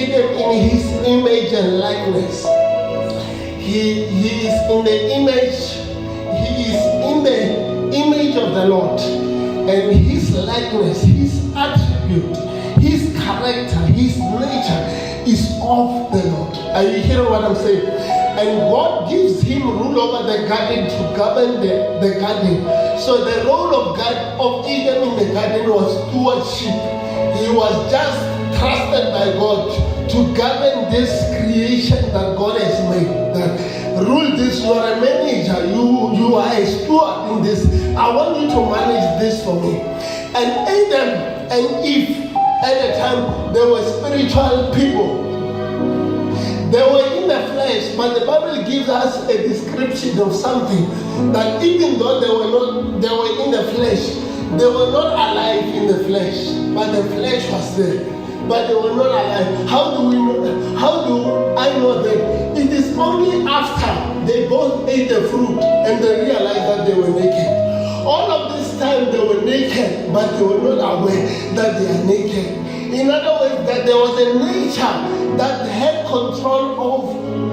created in his image and likeness. He is in the image. He is in the image of the Lord, and his likeness, his attribute, his character, his nature is of the Lord. Are you hearing what I'm saying? And God gives him rule over the garden to govern the garden. So the role of God of Eden in the garden was stewardship. He was just trusted by God to govern this creation that God has made. That rule this. You are a manager. You are a steward in this. I want you to manage this for me. And Adam and Eve at the time, they were spiritual people. They were in the flesh, but the Bible gives us a description of something that even though they were in the flesh, they were not alive in the flesh, but the flesh was there. But they were not alive. How do we know that? How do I know that? It is only after they both ate the fruit and they realized that they were naked. All of this time they were naked, but they were not aware that they are naked. In other words, that there was a nature that had control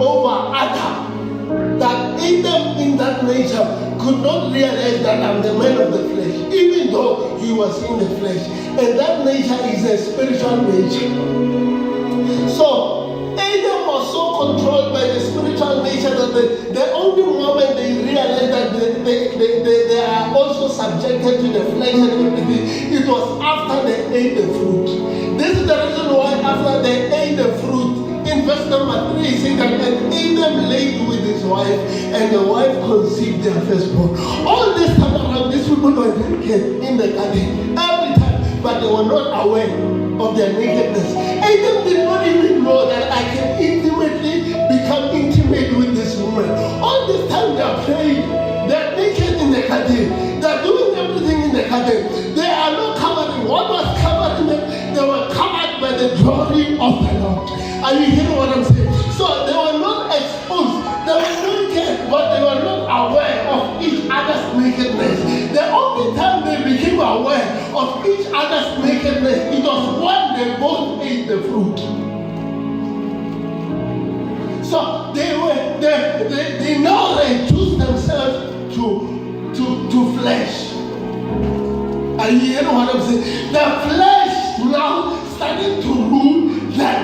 over Adam. That Adam in that nature could not realize that I'm the man of the flesh, even though he was in the flesh. And that nature is a spiritual nature. So Adam was so controlled by the spiritual nature that the only moment they realized that they are also subjected to the flesh and everything, it was after they ate the fruit. This is the reason why after they ate the fruit, in verse number 3, it says that and Adam laid with his wife, and the wife conceived their firstborn. All this time around, these people were naked in the garden every time, but they were not aware of their nakedness. Adam did not even know that I can intimately become intimate with this woman. All this time they are praying, they are naked in the garden, they are doing everything in the garden. They are not covering. What was covering them? They were covered by the glory of the Lord. Are you hearing what I'm saying? So they were not exposed. They were naked, but they were not aware of each other's nakedness. The only time they became aware of each other's nakedness, it was when they both ate the fruit. So they now reduced themselves to flesh. Are you hearing what I'm saying? The flesh now started to rule them.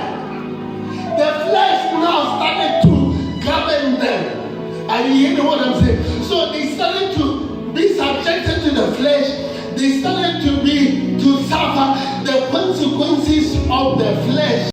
The flesh now started to govern them. Are you hearing what I'm saying? So they started to be subjected to the flesh. They started